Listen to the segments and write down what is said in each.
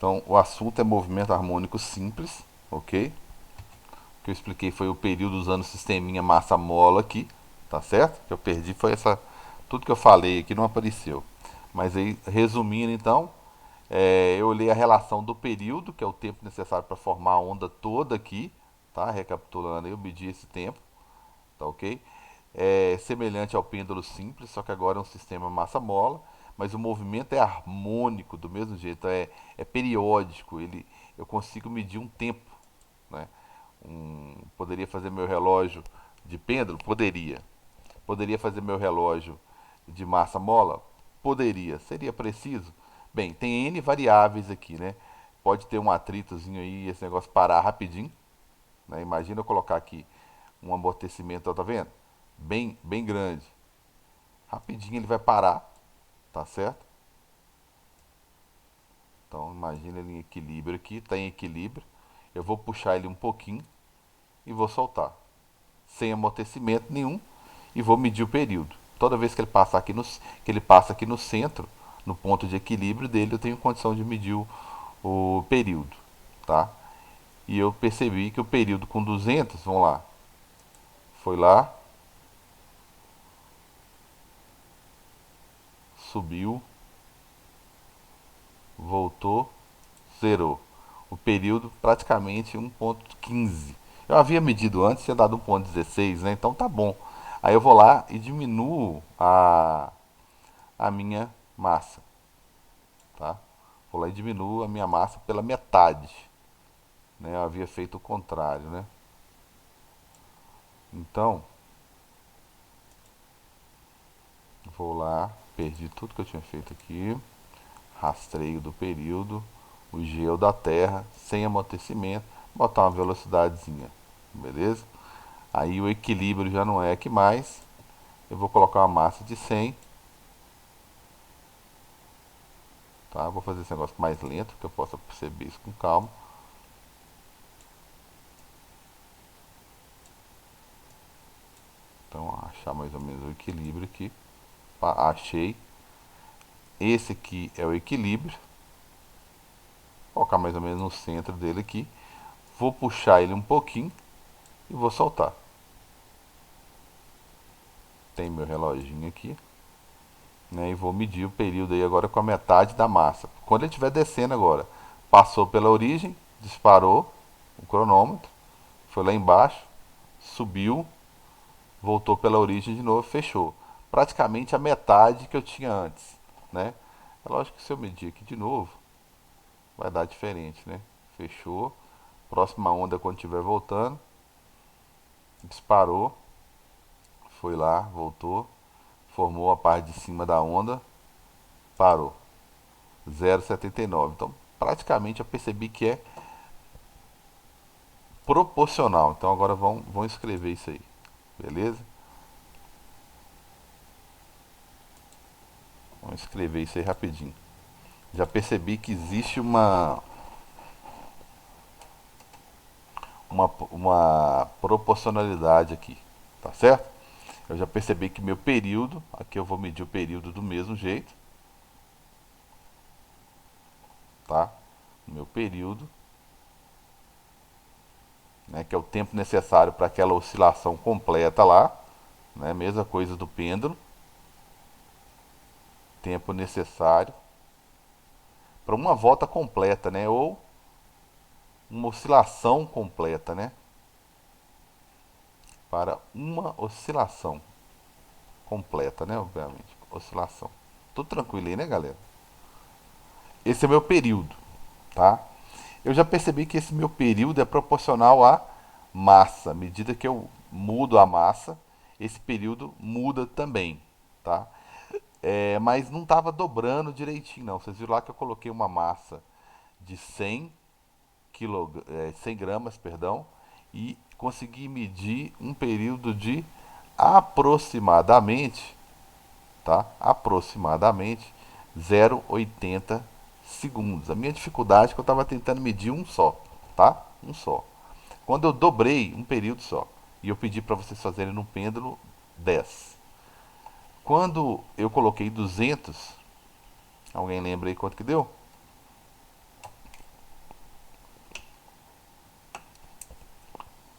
Então, o assunto é movimento harmônico simples, ok? O que eu expliquei foi o período usando o sisteminha massa-mola aqui, tá certo? O que eu perdi foi essa... Tudo que eu falei aqui não apareceu. Mas aí, resumindo então, eu olhei a relação do período, que é o tempo necessário para formar a onda toda aqui, tá? Recapitulando aí, eu medi esse tempo, tá ok? É semelhante ao pêndulo simples, só que agora é um sistema massa-mola, mas o movimento é harmônico do mesmo jeito, é periódico, eu consigo medir um tempo, né? Poderia fazer meu relógio de pêndulo? Poderia. Poderia fazer meu relógio de massa-mola? Poderia. Seria preciso? Bem, tem N variáveis aqui, né? Pode ter um atritozinho aí, esse negócio parar rapidinho, né? Imagina eu colocar aqui um amortecimento, ó, tá vendo? Bem grande. Rapidinho ele vai parar, tá certo? Então imagina ele em equilíbrio aqui, está em equilíbrio. Eu vou puxar ele um pouquinho e vou soltar, sem amortecimento nenhum, e vou medir o período. Toda vez que ele passa aqui no centro, no ponto de equilíbrio dele, eu tenho condição de medir o período, tá? E eu percebi que o período com 200, vamos lá, foi lá, subiu, voltou, zerou. O período praticamente 1,15. Eu havia medido antes, tinha dado 1,16, né? Então tá bom. Aí eu vou lá e diminuo a minha massa, tá? Vou lá e diminuo a minha massa pela metade, né? Eu havia feito o contrário, né? Então, vou lá, perdi tudo que eu tinha feito aqui, rastreio do período, o gel da Terra, sem amortecimento, botar uma velocidadezinha, beleza? Aí o equilíbrio já não é aqui mais, eu vou colocar uma massa de 100, tá? Vou fazer esse negócio mais lento, que eu possa perceber isso com calma. Então, achar mais ou menos o equilíbrio aqui. Achei. Esse aqui é o equilíbrio. Vou colocar mais ou menos no centro dele aqui. Vou puxar ele um pouquinho e vou soltar. Tem meu reloginho aqui, né? E vou medir o período aí agora com a metade da massa. Quando ele estiver descendo agora, passou pela origem, disparou o cronômetro, foi lá embaixo, subiu, voltou pela origem de novo, fechou. Praticamente a metade que eu tinha antes, né? É lógico que se eu medir aqui de novo, vai dar diferente, né? Fechou. Próxima onda quando estiver voltando, disparou, foi lá, voltou, formou a parte de cima da onda, parou. 0,79. Então, praticamente eu percebi que é proporcional. Então, agora vão escrever isso aí, beleza? Vamos escrever isso aí rapidinho. Já percebi que existe uma proporcionalidade aqui, tá certo? Eu já percebi que meu período, aqui eu vou medir o período do mesmo jeito, tá? Meu período, né, que é o tempo necessário para aquela oscilação completa lá, né? Mesma coisa do pêndulo, tempo necessário para uma volta completa, né? Ou uma oscilação completa, né? Para uma oscilação completa, né? Obviamente, oscilação. Tudo tranquilo aí, né, galera? Esse é meu período, tá? Eu já percebi que esse meu período é proporcional à massa. À medida que eu mudo a massa, esse período muda também, tá? Mas não estava dobrando direitinho, não. Vocês viram lá que eu coloquei uma massa de 100 gramas, perdão, e consegui medir um período de aproximadamente, tá? Aproximadamente 0,80 segundos. A minha dificuldade é que eu estava tentando medir um só, tá? Um só. Quando eu dobrei um período só, e eu pedi para vocês fazerem no pêndulo 10. Quando eu coloquei 200, alguém lembra aí quanto que deu?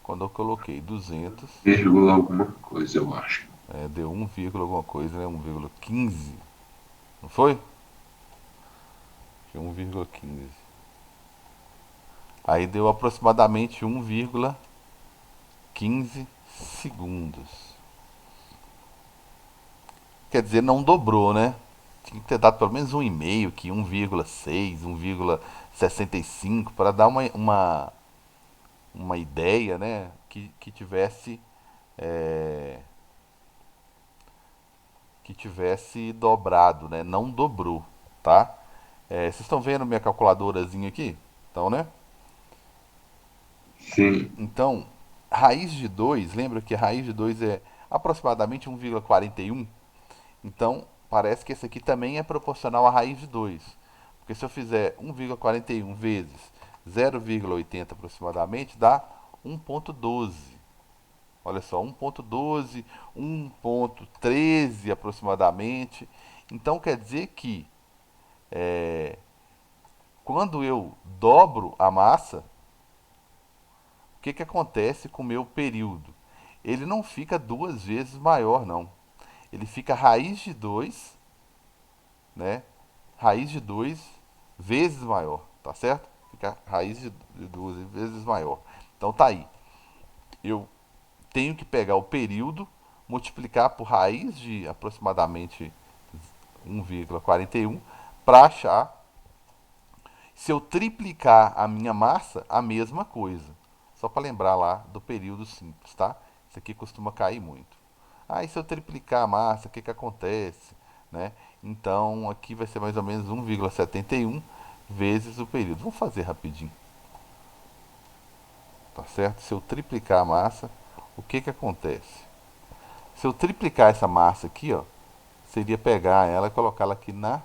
Quando eu coloquei 200, Vírgula alguma coisa, eu acho. deu 1, alguma coisa, né? 1,15, não foi? Foi 1,15. Aí deu aproximadamente 1,15 segundos. Quer dizer, não dobrou, né? Tinha que ter dado pelo menos 1,5, que 1,6, 1,65, para dar uma ideia, né? Que tivesse é, que tivesse dobrado, né? Não dobrou, tá? Vocês estão vendo minha calculadorazinha aqui? Então, né? Sim, Então, raiz de 2, lembra que a raiz de 2 é aproximadamente 1,41? Então, parece que esse aqui também é proporcional à raiz de 2. Porque se eu fizer 1,41 vezes 0,80 aproximadamente, dá 1,12. Olha só, 1,12, 1,13 aproximadamente. Então quer dizer que quando eu dobro a massa, o que acontece com o meu período? Ele não fica duas vezes maior, não. Ele fica raiz de 2, né? Raiz de 2 vezes maior, tá certo? Fica raiz de 2 vezes maior. Então tá aí. Eu tenho que pegar o período, multiplicar por raiz de aproximadamente 1,41 para achar. Se eu triplicar a minha massa, a mesma coisa. Só para lembrar lá do período simples, tá? Isso aqui costuma cair muito. Aí se eu triplicar a massa, o que acontece? Né? Então aqui vai ser mais ou menos 1,71 vezes o período. Vamos fazer rapidinho, tá certo? Se eu triplicar a massa, o que acontece? Se eu triplicar essa massa aqui, ó, seria pegar ela e colocá-la aqui na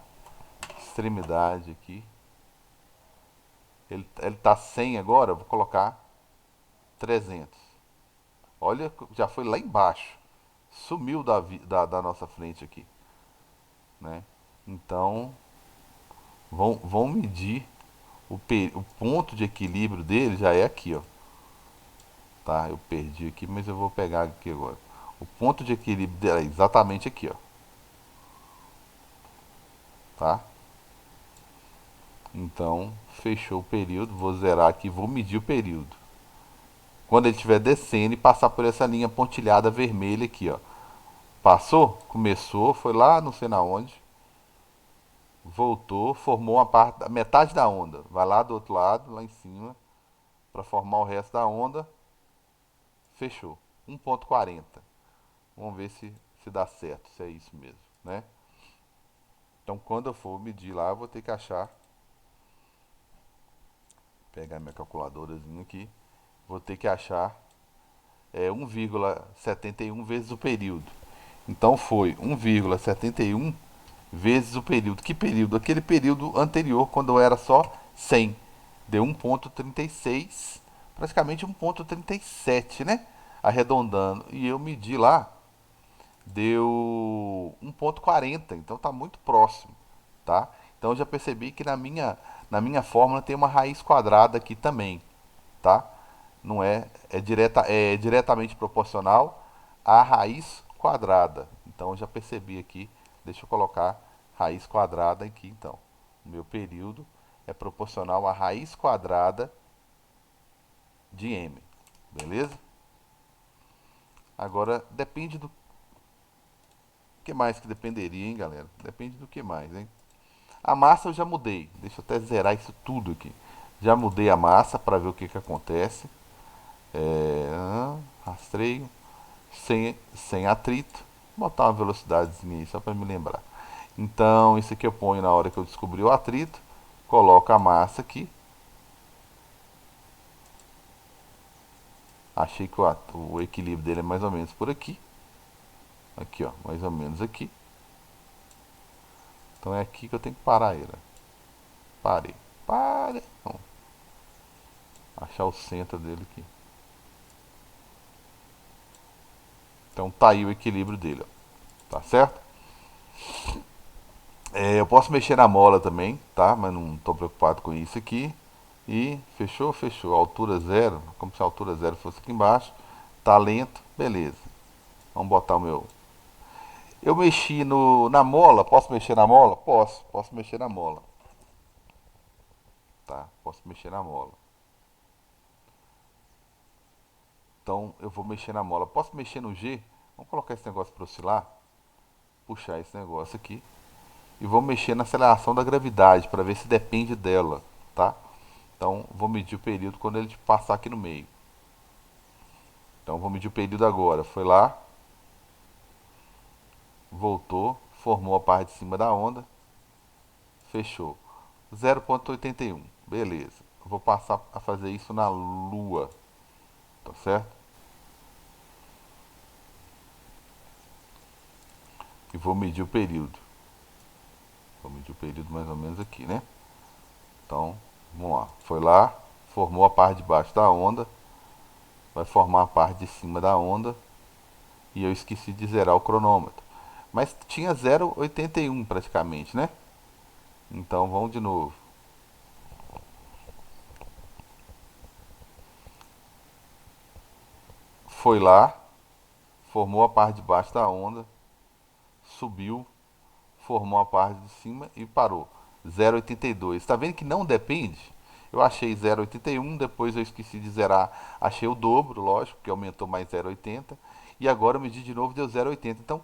extremidade aqui. Ele tá 100 agora, eu vou colocar 300. Olha, já foi lá embaixo. Sumiu da nossa frente aqui, né? Então, vão medir o ponto de equilíbrio dele já é aqui, ó. Tá? Eu perdi aqui, mas eu vou pegar aqui agora. O ponto de equilíbrio dele é exatamente aqui, ó. Tá? Então, fechou o período. Vou zerar aqui, vou medir o período. Quando ele estiver descendo e passar por essa linha pontilhada vermelha aqui, ó. Passou, começou, foi lá não sei na onde, voltou, formou uma parte, metade da onda. Vai lá do outro lado, lá em cima, para formar o resto da onda. Fechou. 1,40. Vamos ver se dá certo, se é isso mesmo, né? Então, quando eu for medir lá, eu vou ter que achar, pegar minha calculadorazinha aqui, vou ter que achar 1,71 vezes o período. Então foi 1,71 vezes o período. Que período? Aquele período anterior, quando era só 100. Deu 1,36, praticamente 1,37, né? Arredondando. E eu medi lá, deu 1,40. Então tá muito próximo, tá? Então eu já percebi que na minha fórmula tem uma raiz quadrada aqui também, tá? Não é diretamente proporcional à raiz quadrada. Então eu já percebi aqui, deixa eu colocar raiz quadrada aqui então. O meu período é proporcional à raiz quadrada de m, beleza? Agora depende do que mais que dependeria, hein, galera? Depende do que mais, hein? A massa eu já mudei. Deixa eu até zerar isso tudo aqui. Já mudei a massa para ver o que acontece. Rastreio, sem atrito. Vou botar uma velocidadezinha aí só para me lembrar. Então, isso aqui eu ponho na hora que eu descobri o atrito. Coloco a massa aqui. Achei que o equilíbrio dele é mais ou menos por aqui. Aqui, ó, mais ou menos aqui. Então é aqui que eu tenho que parar ele. Parei. Parei. Não. Achar o centro dele aqui. Então tá aí o equilíbrio dele, ó. Tá certo? Eu posso mexer na mola também, tá? Mas não estou preocupado com isso aqui. E fechou, fechou. Altura zero, como se a altura zero fosse aqui embaixo. Tá lento, beleza. Vamos botar o meu. Eu mexi no, na mola, posso mexer na mola? Posso mexer na mola. Tá, posso mexer na mola. Então eu vou mexer na mola. Posso mexer no G? Vamos colocar esse negócio para oscilar. Puxar esse negócio aqui. E vou mexer na aceleração da gravidade para ver se depende dela, tá? Então vou medir o período quando ele passar aqui no meio. Então vou medir o período agora. Foi lá, voltou, formou a parte de cima da onda, fechou. 0,81. Beleza. Vou passar a fazer isso na Lua, tá certo? E vou medir o período. Vou medir o período mais ou menos aqui, né? Então, vamos lá. Foi lá, formou a parte de baixo da onda, vai formar a parte de cima da onda e eu esqueci de zerar o cronômetro. Mas tinha 0,81 praticamente, né? Então vamos de novo. Foi lá, formou a parte de baixo da onda, subiu, formou a parte de cima e parou. 0,82. Está vendo que não depende? Eu achei 0,81, depois eu esqueci de zerar, achei o dobro, lógico, que aumentou mais 0,80. E agora eu medi de novo, deu 0,80. Então,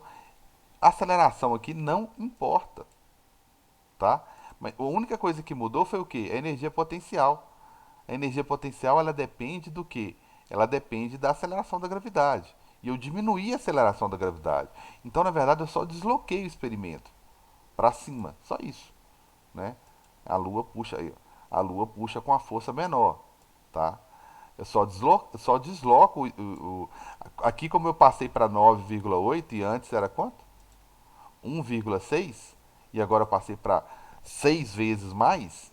a aceleração aqui não importa, tá? Mas a única coisa que mudou foi o que? A energia potencial. A energia potencial ela depende do que? Ela depende da aceleração da gravidade. E eu diminuí a aceleração da gravidade. Então, na verdade, eu só desloquei o experimento para cima, só isso, né? A Lua puxa aí, a Lua puxa com a força menor, tá? Eu só desloco aqui como eu passei para 9,8 e antes era quanto? 1,6 e agora eu passei para 6 vezes mais,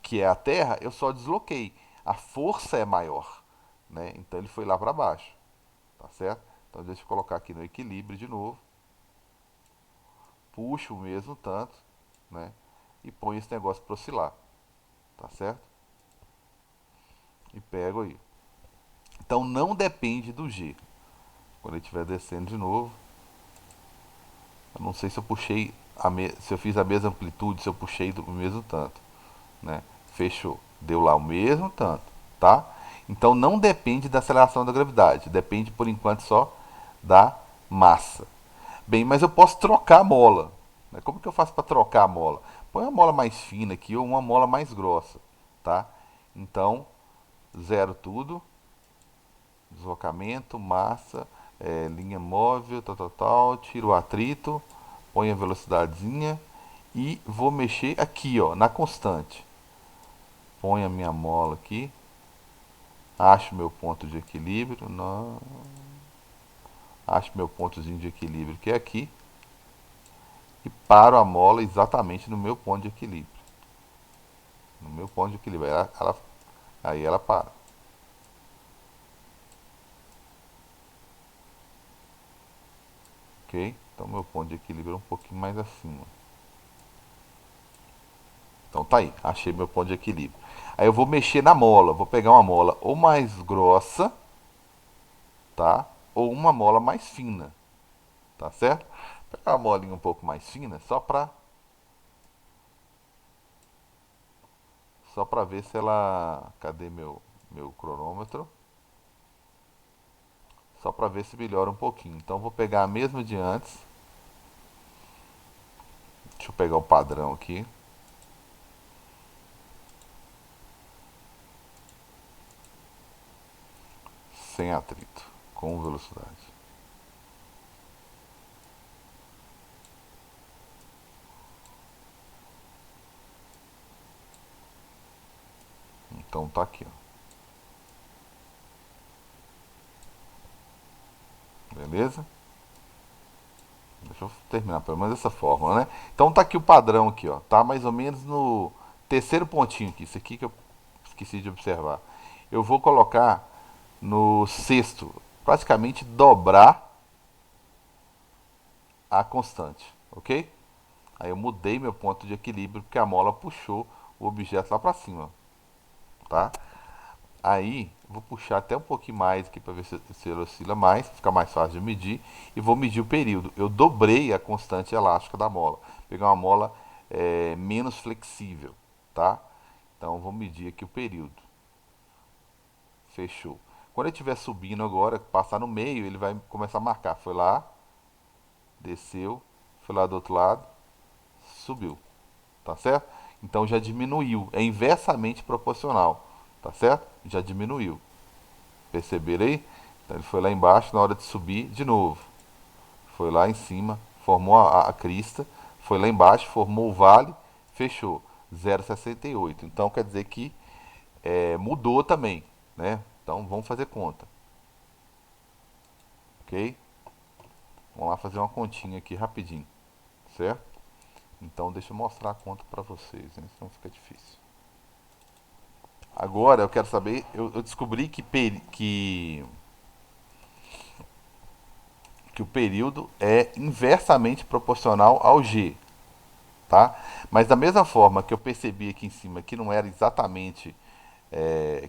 que é a Terra, eu só desloquei. A força é maior, né? Então ele foi lá para baixo, tá certo? Então deixa eu colocar aqui no equilíbrio de novo. Puxo o mesmo tanto, né? E ponho esse negócio para oscilar, tá certo? E pego aí. Então não depende do G. Quando ele estiver descendo de novo, eu não sei se eu puxei se eu fiz a mesma amplitude, se eu puxei do mesmo tanto, né? Fechou. Deu lá o mesmo tanto, tá? Então não depende da aceleração da gravidade, depende por enquanto só da massa. Bem, mas eu posso trocar a mola, né? Como que eu faço para trocar a mola? Põe uma mola mais fina aqui ou uma mola mais grossa, tá? Então, zero tudo, deslocamento, massa, linha móvel, tal, tal, tal, tiro o atrito, põe a velocidadezinha e vou mexer aqui, ó, na constante. Põe a minha mola aqui, acho meu ponto de equilíbrio, não, acho meu pontozinho de equilíbrio que é aqui e paro a mola exatamente no meu ponto de equilíbrio. No meu ponto de equilíbrio, aí ela para. Ok? Então meu ponto de equilíbrio é um pouquinho mais acima. Então tá aí, achei meu ponto de equilíbrio. Aí eu vou mexer na mola, vou pegar uma mola ou mais grossa, tá? Ou uma mola mais fina, tá certo? Vou pegar uma molinha um pouco mais fina, só pra ver se ela, cadê meu cronômetro? Só pra ver se melhora um pouquinho. Então vou pegar a mesma de antes. Deixa eu pegar o padrão aqui, sem atrito, com velocidade. Então tá aqui, ó. Beleza? Deixa eu terminar pelo menos dessa forma, né? Então tá aqui o padrão aqui, ó. Tá mais ou menos no terceiro pontinho aqui. Isso aqui que eu esqueci de observar. Eu vou colocar no sexto, praticamente dobrar a constante, ok? Aí eu mudei meu ponto de equilíbrio porque a mola puxou o objeto lá para cima. tá? Aí, vou puxar até um pouquinho mais aqui para ver se ele oscila mais, fica mais fácil de medir. E vou medir o período. Eu dobrei a constante elástica da mola. Pegar uma mola menos flexível, tá? Então, vou medir aqui o período. Fechou. Quando ele estiver subindo agora, passar no meio, ele vai começar a marcar. Foi lá, desceu, foi lá do outro lado, subiu. Tá certo? Então já diminuiu. É inversamente proporcional. Tá certo? Já diminuiu. Perceberam aí? Então ele foi lá embaixo, na hora de subir, de novo. Foi lá em cima, formou a crista. Foi lá embaixo, formou o vale, fechou. 0,68. Então quer dizer que mudou também. Né? Então vamos fazer conta. Ok? Vamos lá fazer uma continha aqui rapidinho. Certo? Então deixa eu mostrar a conta para vocês, né? Senão fica difícil. Agora eu quero saber, eu descobri que o período é inversamente proporcional ao G, tá? Mas da mesma forma que eu percebi aqui em cima que não era exatamente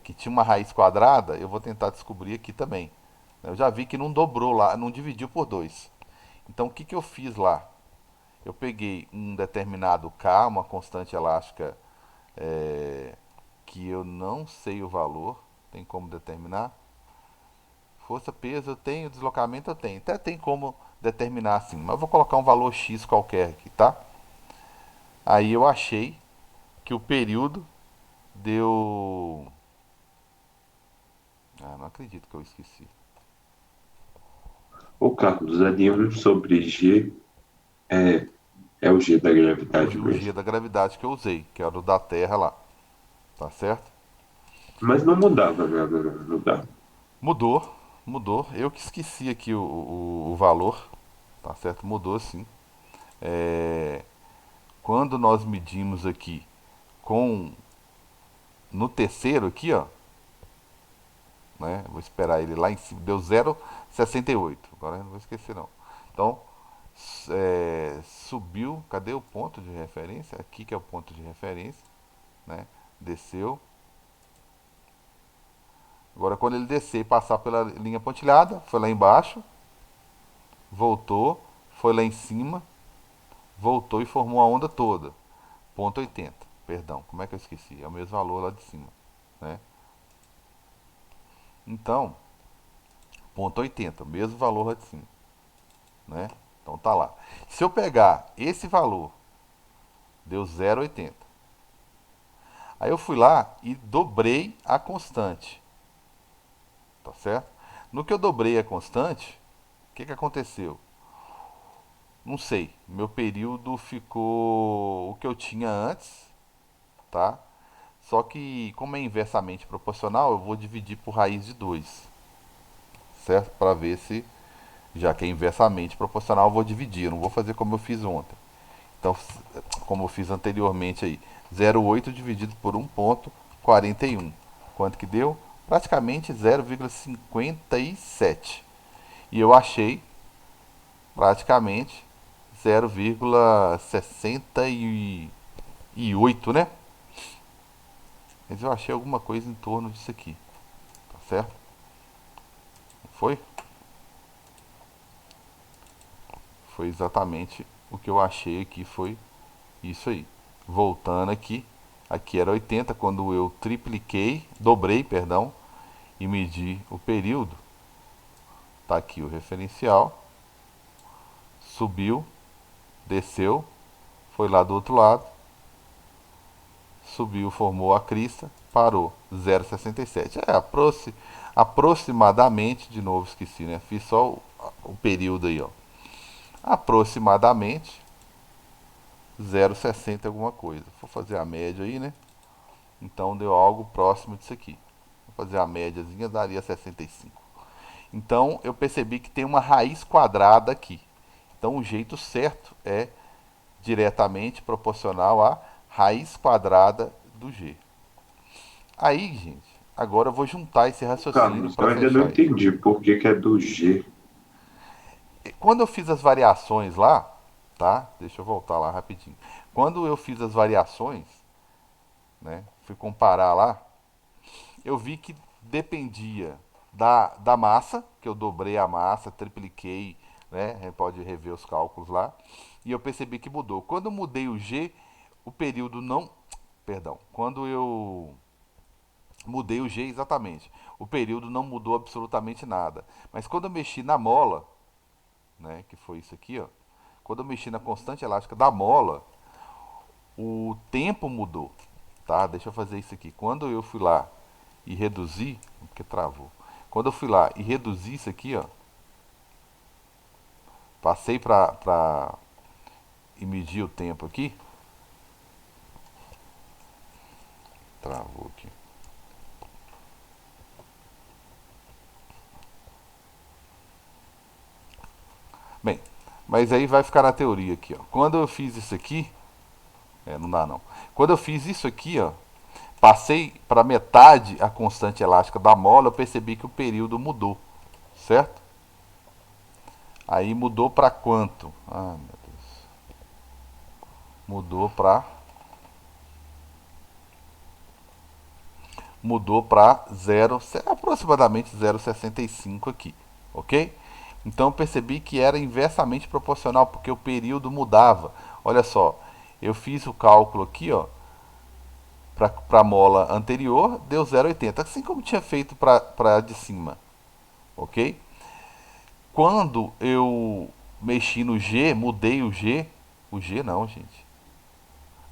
que tinha uma raiz quadrada, eu vou tentar descobrir aqui também. Eu já vi que não dobrou lá, não dividiu por 2. Então o que, que eu fiz lá? Eu peguei um determinado K, uma constante elástica que eu não sei o valor, tem como determinar? Força, peso eu tenho, deslocamento eu tenho. Até tem como determinar assim, mas eu vou colocar um valor X qualquer aqui, tá? Aí eu achei que o período deu. Ah, não acredito que eu esqueci. Ô, Carlos, ali um sobre G é, é o G da gravidade O G mesmo. da gravidade que eu usei, que era o da Terra lá, tá certo? Mas não mudava nada, não mudava. Mudou, mudou. Eu que esqueci aqui o valor, tá certo? Mudou sim. Quando nós medimos aqui com no terceiro aqui, ó, né? Vou esperar ele lá em cima. Deu 0,68. Agora eu não vou esquecer não. Então, subiu. Cadê o ponto de referência? Aqui que é o ponto de referência, né? Desceu. Agora quando ele descer e passar pela linha pontilhada, foi lá embaixo, voltou, foi lá em cima, voltou e formou a onda toda. Ponto 80. Perdão, como é que eu esqueci? É o mesmo valor lá de cima, né? Então, ponto 80, mesmo valor lá de cima, né? Então tá lá. Se eu pegar esse valor, deu 0,80. Aí eu fui lá e dobrei a constante, tá certo? No que eu dobrei a constante, o que, que aconteceu? Não sei. Meu período ficou o que eu tinha antes, tá? Só que como é inversamente proporcional, eu vou dividir por raiz de 2, certo? Para ver se, já que é inversamente proporcional, eu vou dividir. Eu não vou fazer como eu fiz ontem. Então, como eu fiz anteriormente aí, 0,8 dividido por 1,41. Quanto que deu? Praticamente 0,57. E eu achei praticamente 0,68, né? Mas eu achei alguma coisa em torno disso aqui, tá certo? Foi? Foi exatamente o que eu achei aqui, foi isso aí. Voltando aqui, aqui era 80, quando eu tripliquei, dobrei, perdão, e medi o período. Tá aqui o referencial, subiu, desceu, foi lá do outro lado, subiu, formou a crista, parou, 0,67. Aproximadamente, de novo esqueci, né? Fiz só o período aí, ó. Aproximadamente 0,60 alguma coisa. Vou fazer a média aí, né? Então deu algo próximo disso aqui. Vou fazer a médiazinha, daria 65. Então eu percebi que tem uma raiz quadrada aqui. Então o jeito certo é diretamente proporcional à raiz quadrada do G. Aí, gente, agora eu vou juntar esse raciocínio Carlos, eu para ainda não fechar ele. entendi por que que é do G. Quando eu fiz as variações lá, tá? Deixa eu voltar lá rapidinho. Quando eu fiz as variações, né? Fui comparar lá. eu vi que dependia da massa, que eu dobrei a massa, tripliquei, né? A gente pode rever os cálculos lá. E eu percebi que mudou. Quando eu mudei o G, o período não. Perdão. Quando eu mudei o G exatamente, o período não mudou absolutamente nada. Mas quando eu mexi na mola, né? Que foi isso aqui, ó. Quando eu mexi na constante elástica da mola, o tempo mudou, tá? Deixa eu fazer isso aqui. Quando eu fui lá e reduzi, porque travou. Quando eu fui lá e reduzi isso aqui, ó, passei pra e medir o tempo aqui, travou aqui. Bem, mas aí vai ficar na teoria aqui, ó. Quando eu fiz isso aqui, não dá não. Quando eu fiz isso aqui, ó, passei para metade a constante elástica da mola, eu percebi que o período mudou, certo? Aí mudou para quanto? Ah, meu Deus. Mudou para 0, aproximadamente 0,65 aqui, ok? Então eu percebi que era inversamente proporcional, porque o período mudava. Olha só, eu fiz o cálculo aqui, ó, para a mola anterior, deu 0,80, assim como tinha feito para a de cima, ok? Quando eu mexi no G, mudei o G não, gente.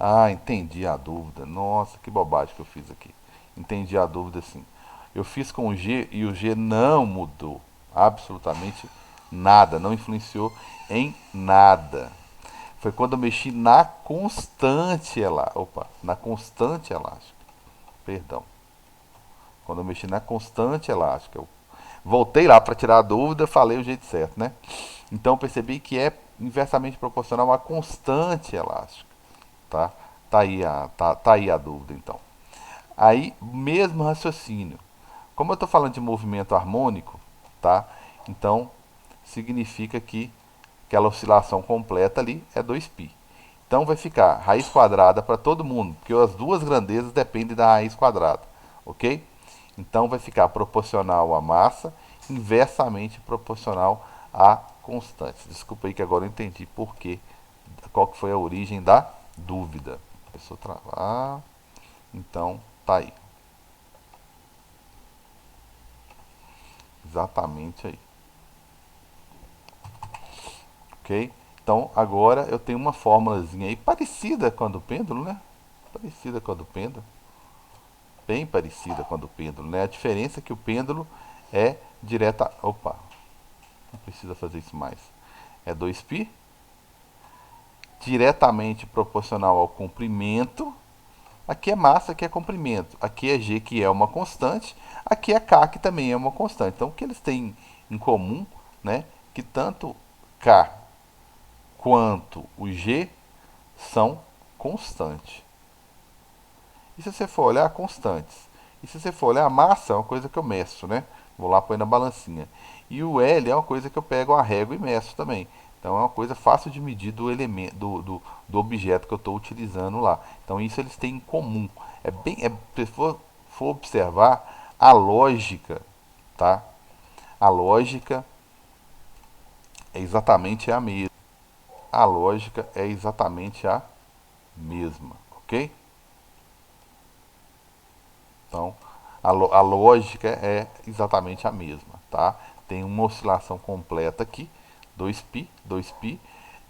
Ah, entendi a dúvida. Nossa, que bobagem que eu fiz aqui. Entendi a dúvida sim. Eu fiz com o G e o G não mudou. Absolutamente nada. Não influenciou em nada. Foi quando eu mexi na constante elástica. Opa, na constante elástica. Perdão. Quando eu mexi na constante elástica. Eu voltei lá para tirar a dúvida, falei o jeito certo, né? Então percebi que é inversamente proporcional à constante elástica, tá? Tá aí a dúvida, então. Aí, mesmo raciocínio. Como eu estou falando de movimento harmônico, tá? Então, significa que aquela oscilação completa ali é 2π. Então vai ficar raiz quadrada para todo mundo, porque as duas grandezas dependem da raiz quadrada, ok? Então vai ficar proporcional à massa, inversamente proporcional à constante. Desculpa aí que agora eu entendi por quê, qual que foi a origem da dúvida. Começou a travar, então tá aí. Exatamente aí. Ok? Então agora eu tenho uma fórmulazinha aí parecida com a do pêndulo, né? Parecida com a do pêndulo. Bem parecida com a do pêndulo, né? A diferença é que o pêndulo é direta. Opa, não precisa fazer isso mais. É 2π, diretamente proporcional ao comprimento. Aqui é massa, aqui é comprimento. Aqui é G, que é uma constante. Aqui é K, que também é uma constante. Então, o que eles têm em comum, né? Que tanto K quanto o G são constantes. E se você for olhar, constantes. E se você for olhar, a massa é uma coisa que eu meço, né? Vou lá pôr na balancinha. E o L é uma coisa que eu pego a régua e meço também. Então é uma coisa fácil de medir do elemento, do objeto que eu estou utilizando lá. Então isso eles têm em comum. Se for observar a lógica, tá? A lógica é exatamente a mesma. A lógica é exatamente a mesma, ok? Então, a lógica é exatamente a mesma, tá? Tem uma oscilação completa aqui, 2π, 2π.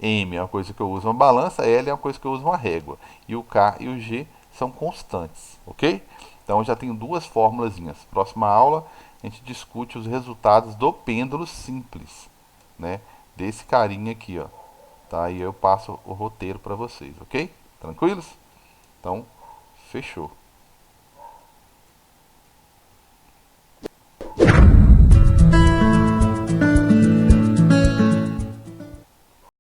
M é uma coisa que eu uso uma balança, L é uma coisa que eu uso uma régua. E o K e o G são constantes, ok? Então eu já tenho duas fórmulazinhas. Próxima aula a gente discute os resultados do pêndulo simples, né? Desse carinha aqui, ó. Tá? E eu passo o roteiro para vocês, ok? Tranquilos? Então, fechou.